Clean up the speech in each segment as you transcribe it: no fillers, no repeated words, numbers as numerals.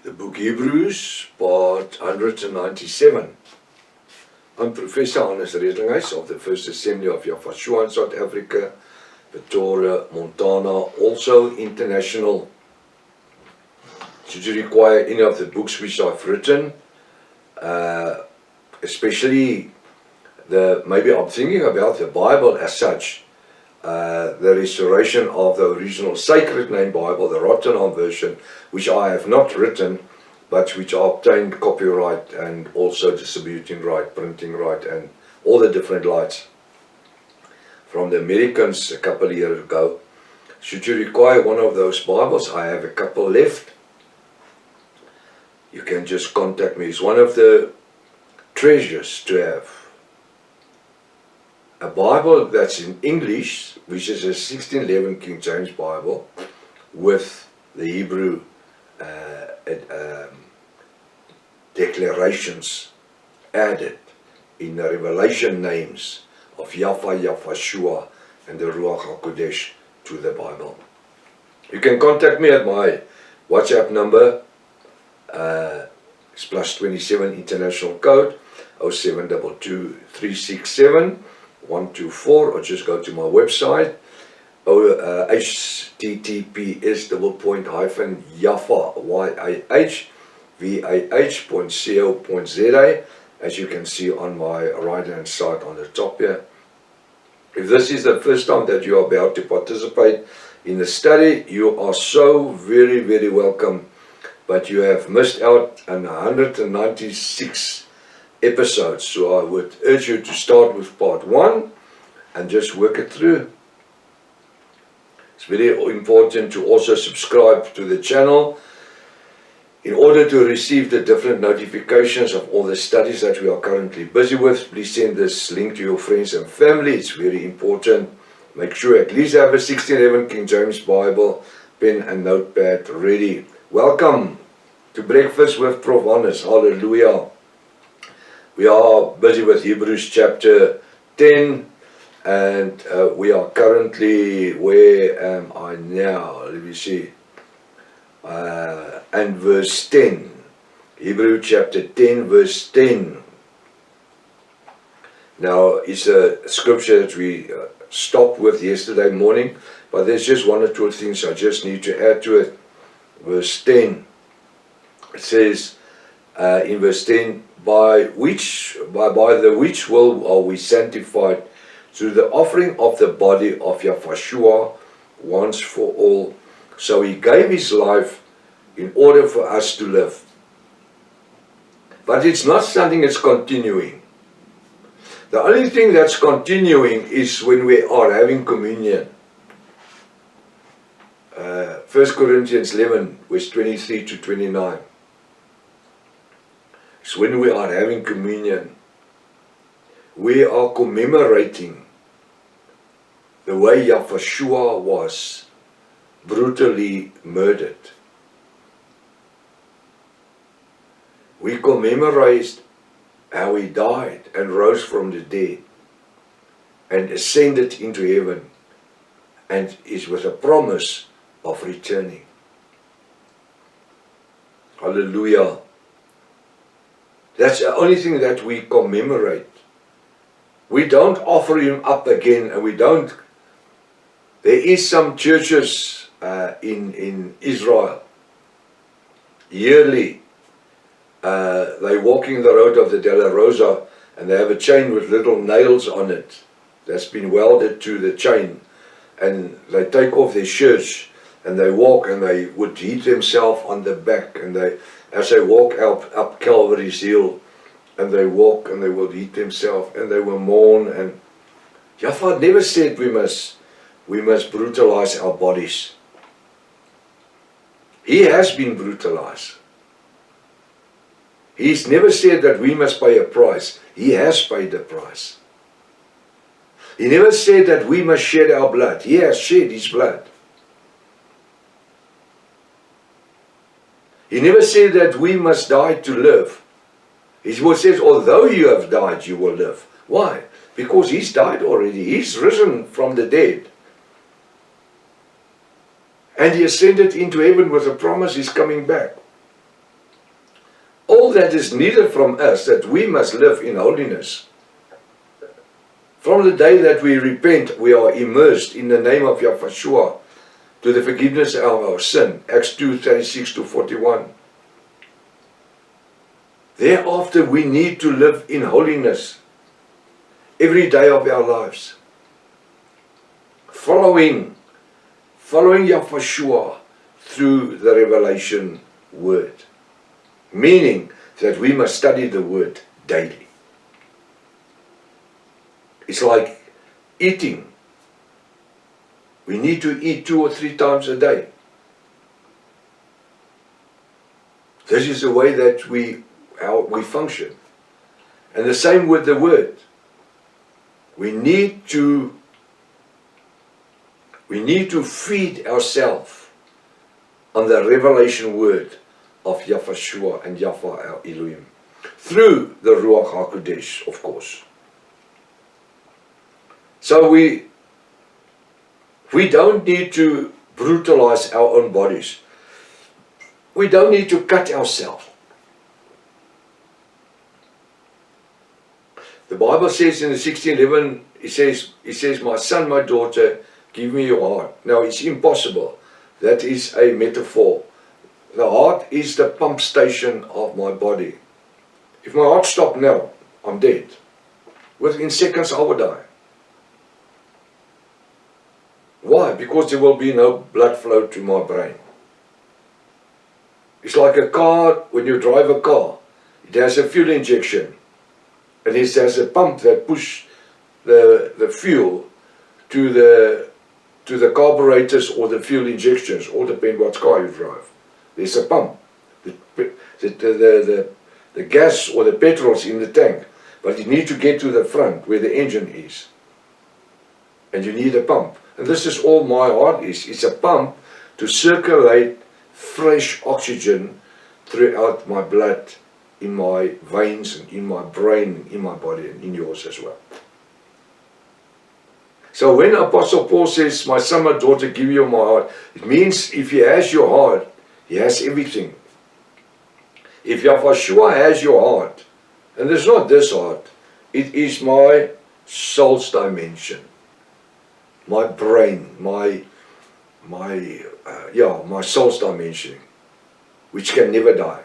The book Hebrews, part 197. I'm Professor Hannes Redlinghuis of the First Assembly of Yafashua in South Africa, Pretoria, Montana, also international. Should you require any of the books which I've written, especially maybe I'm thinking about the Bible as such, the restoration of the original Sacred Name Bible, the Rotterdam version, which I have not written, but which I obtained copyright and also distributing right, printing right, and all the different rights from the Americans a couple of years ago. Should you require one of those Bibles, I have a couple left. You can just contact me. It's one of the treasures to have. A Bible that's in English, which is a 1611 King James Bible, with the Hebrew declarations added in the revelation names of Yahweh, Yafashua, and the Ruach HaKodesh to the Bible. You can contact me at my WhatsApp number. It's +27 international code 0722 367 124, or just go to my website, https://yahvah.co.za, as you can see on my right hand side on the top here. If this is the first time that you are about to participate in the study, you are so very, very welcome, but you have missed out on 196 episodes, so I would urge you to start with part 1 and just work it through. It's very important to also subscribe to the channel in order to receive the different notifications of all the studies that we are currently busy with. Please send this link to your friends and family. It's very important. Make sure at least have a 1611 King James Bible, pen and notepad ready. Welcome to Breakfast with Prof. Hannes. Hallelujah. We are busy with Hebrews chapter 10, and we are currently, where am I now? Let me see. And verse 10. Hebrews chapter 10, verse 10. Now, it's a scripture that we stopped with yesterday morning, but there's just one or two things I just need to add to it. Verse 10. It says in verse 10, by the which will are we sanctified through the offering of the body of Yahweh once for all. So he gave his life in order for us to live. But it's not something that's continuing. The only thing that's continuing is when we are having communion. 1 Corinthians 11, verse 23 to 29. So when we are having communion, we are commemorating the way Yahweh was brutally murdered. We commemorate how he died and rose from the dead and ascended into heaven, and is with a promise of returning. Hallelujah. That's the only thing that we commemorate. We don't offer him up again, and we don't. There is some churches in Israel, yearly, they walking the road of the De La Rosa, and they have a chain with little nails on it that's been welded to the chain, and they take off their shirts and they walk, and they would heat themselves on the back, and as they walk up Calvary's hill, and they walk and they will heat themselves, and they will mourn. And Yahweh never said we must brutalize our bodies. He has been brutalized. He's never said that we must pay a price. He has paid the price. He never said that we must shed our blood. He has shed his blood. He never said that we must die to live. He says, although you have died, you will live. Why? Because he's died already. He's risen from the dead. And he ascended into heaven with a promise he's coming back. all that is needed from us, that we must live in holiness. From the day that we repent, we are immersed in the name of Yahushua to the forgiveness of our sin. Acts 2:36-41. Thereafter, we need to live in holiness every day of our lives. Following Yahushua through the revelation word. Meaning that we must study the word daily. It's like eating. We need to eat 2 or 3 times a day. This is the way that how we function. And the same with the word. We need to feed ourselves on the revelation word of Yahushua and Yahweh our Elohim. Through the Ruach HaKodesh, of course. So we don't need to brutalize our own bodies. We don't need to cut ourselves. The Bible says in the 16:11, it says, my son, my daughter, give me your heart. Now it's impossible. That is a metaphor. The heart is the pump station of my body. If my heart stopped now, I'm dead. Within seconds I would die. Why? Because there will be no blood flow to my brain. It's like a car, when you drive a car, it has a fuel injection. And it has a pump that pushes the fuel to the carburetors or the fuel injections, all depend what car you drive. There's a pump. The gas or the petrol's in the tank, but you need to get to the front where the engine is. And you need a pump. And this is all my heart is. It's a pump to circulate fresh oxygen throughout my blood, in my veins, and in my brain, in my body, and in yours as well. So when Apostle Paul says, my son, my daughter, give you my heart, it means if he has your heart, he has everything. If Yahushua has your heart, and it's not this heart, it is my soul's dimension, my brain, my soul's dimension, which can never die.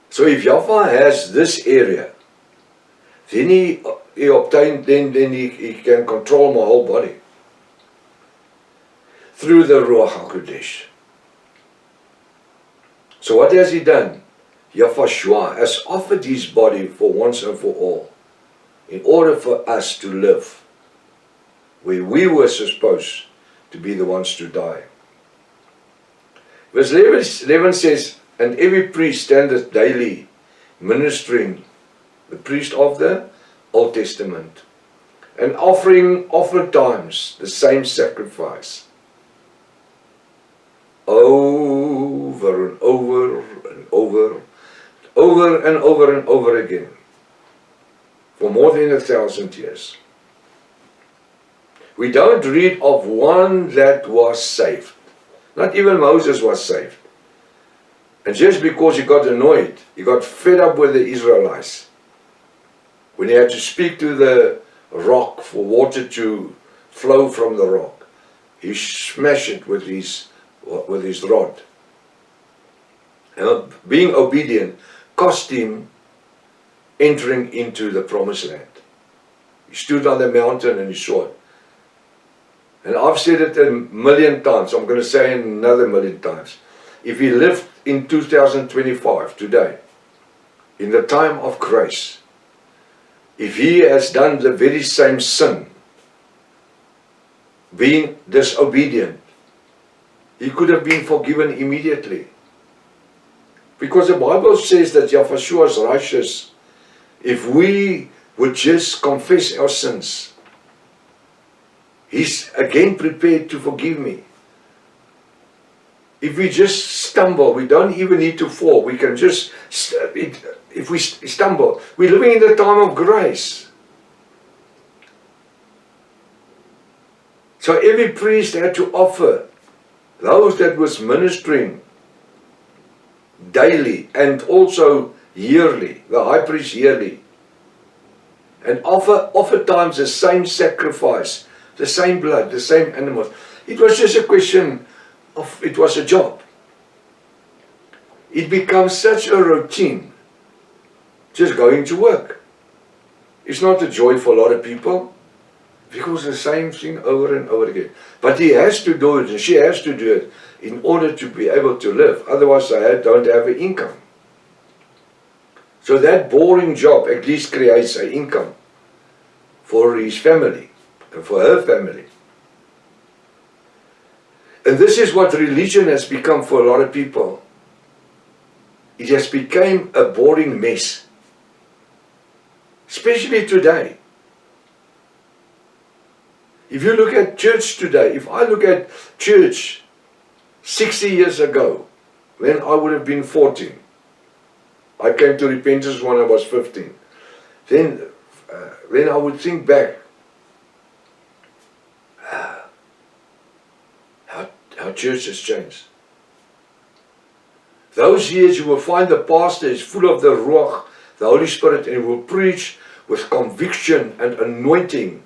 So if Yahweh has this area, then he can control my whole body through the Ruach HaKodesh. So what has he done? Yahushua has offered his body for once and for all, in order for us to live where we were supposed to be the ones to die. Verse 11 says, and every priest standeth daily ministering, the priest of the Old Testament, and offering oftentimes the same sacrifice, over and over and over, over and over and over again, for more than 1,000 years. We don't read of one that was saved. Not even Moses was saved. And just because he got annoyed, he got fed up with the Israelites, when he had to speak to the rock for water to flow from the rock, he smashed it with his rod. And being obedient cost him entering into the promised land. He stood on the mountain and he saw it. And I've said it 1,000,000 times, I'm going to say it another 1,000,000 times. If he lived in 2025, today, in the time of grace, if he has done the very same sin, being disobedient, he could have been forgiven immediately. Because the Bible says that Yahushua is righteous. If we would just confess our sins, he's again prepared to forgive me. If we just stumble, we don't even need to fall. We can just, if we stumble, we're living in the time of grace. So every priest had to offer, those that was ministering, daily and also yearly, the high priest yearly, and oftentimes the same sacrifice, the same blood, the same animals. It was just a question of, it was a job. It becomes such a routine, just going to work. It's not a joy for a lot of people, because the same thing over and over again. But he has to do it, and she has to do it, in order to be able to live. Otherwise they don't have an income. So that boring job at least creates an income for his family, and for her family. And this is what religion has become for a lot of people. It has become a boring mess. Especially today. If you look at church today, if I look at church 60 years ago, when I would have been 14, I came to repentance when I was 15. Then I would think back, how church has changed. Those years you will find the pastor is full of the Ruach, the Holy Spirit, and he will preach with conviction and anointing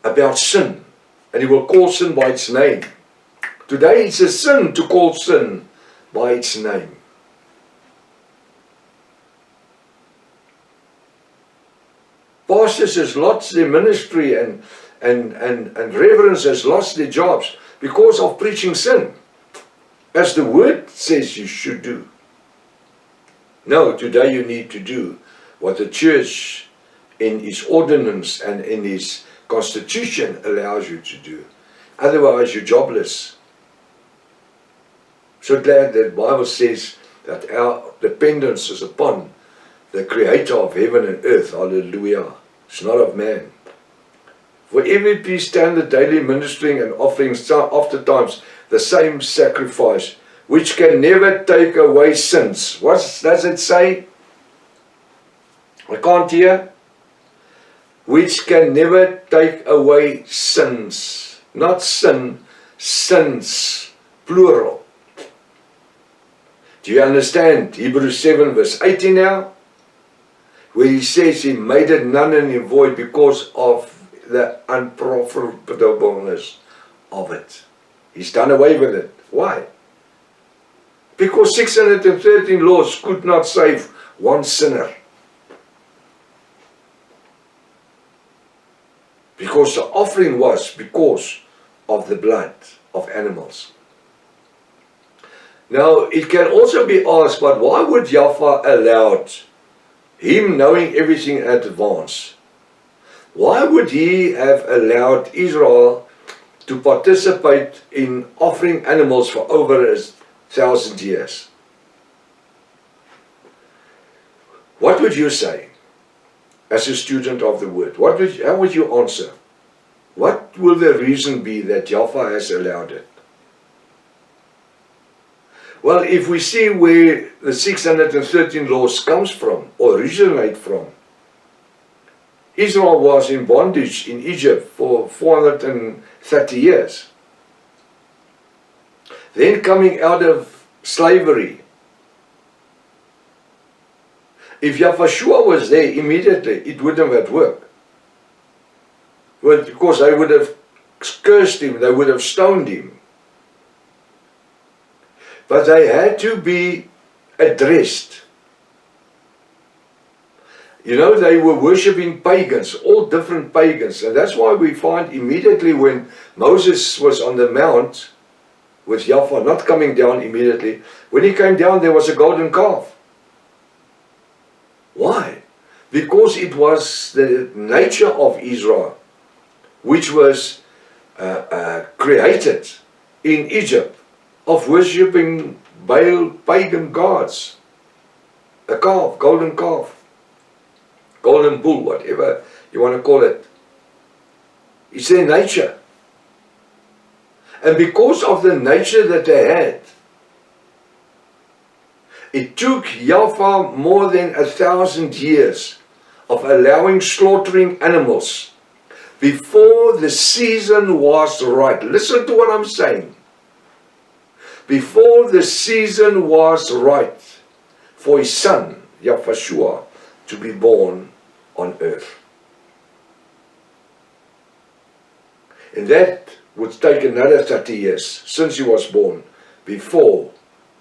about sin. And he will call sin by its name. Today it's a sin to call sin by its name. Pastors has lost their ministry and reverends has lost their jobs because of preaching sin, as the word says you should do. No, today you need to do what the church in its ordinance and in its constitution allows you to do. Otherwise you're jobless. So glad that the Bible says that our dependence is upon the Creator of heaven and earth. Hallelujah. It's not of man. For every piece stand the daily ministering and offering oftentimes the same sacrifice, which can never take away sins. What does it say? I can't hear. Which can never take away sins. Not sin, sins. Plural. Do you understand Hebrews 7 verse 18 now? Where he says he made it none and void because of the unprofitableness of it. He's done away with it. Why? Because 613 laws could not save one sinner. Because the offering was because of the blood of animals. Now, it can also be asked, but why would Yahweh allow him knowing everything in advance? Why would he have allowed Israel to participate in offering animals for over 1,000 years? What would you say as a student of the word? How would you answer? What will the reason be that Yahweh has allowed it? Well, if we see where the 613 laws comes from, or originate from, Israel was in bondage in Egypt for 430 years. Then coming out of slavery. If Yahushua was there immediately, it wouldn't have worked. Well, because they would have cursed him, they would have stoned him. But they had to be addressed. You know, they were worshipping pagans, all different pagans. And that's why we find immediately when Moses was on the mount with Yahweh, not coming down immediately, when he came down there was a golden calf. Why? Because it was the nature of Israel, which was created in Egypt, of worshipping Baal pagan gods. A calf, golden calf, golden bull, whatever you want to call it. It's their nature. And because of the nature that they had, it took Yahweh more than 1,000 years of allowing slaughtering animals before the season was right. Listen to what I'm saying. before the season was right for his son, Yahushua, to be born on earth. And that would take another 30 years since he was born before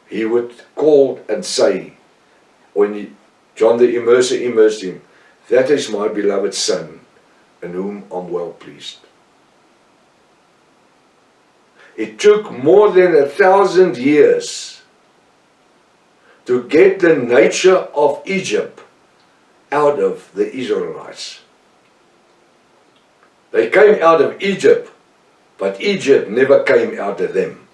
he would call and say, when John the Immerser immersed him, that is my beloved Son, in whom I'm well pleased. It took more than 1,000 years to get the nature of Egypt out of the Israelites. They came out of Egypt, but Egypt never came out of them.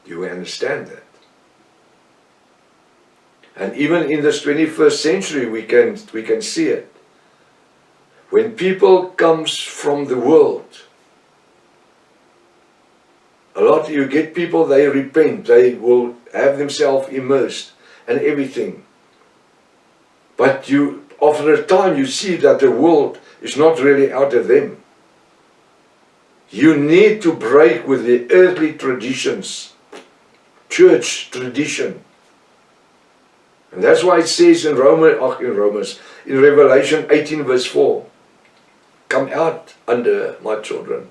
Do you understand that? And even in this 21st century, we can see it. When people comes from the world, a lot you get people, they repent, they will have themselves immersed and everything. But after a time, you see that the world is not really out of them. You need to break with the earthly traditions, church tradition. And that's why it says in Revelation 18 verse 4, come out under my children.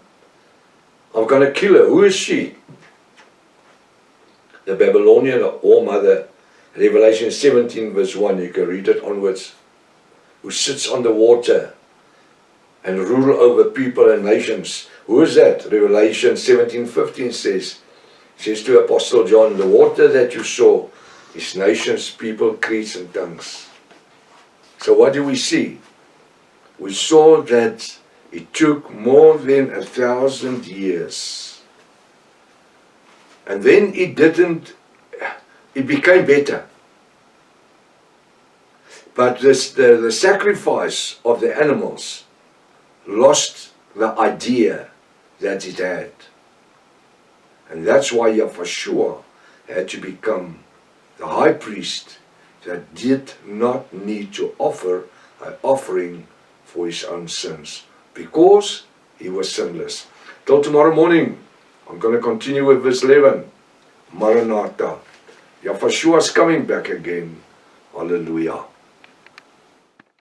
I'm going to kill her. Who is she? The Babylonian or mother. Revelation 17 verse 1, you can read it onwards. Who sits on the water and rule over people and nations. Who is that? Revelation 17:15 says to Apostle John, the water that you saw is nations, people, creeds and tongues. So what do we see? We saw that it took more than 1,000 years. And then it became better. But the sacrifice of the animals lost the idea that it had. And that's why Yahushua had to become the high priest that did not need to offer an offering for his own sins, because he was sinless. Till tomorrow morning, I'm going to continue with verse 11. Maranatha. Yahushua is coming back again. Hallelujah.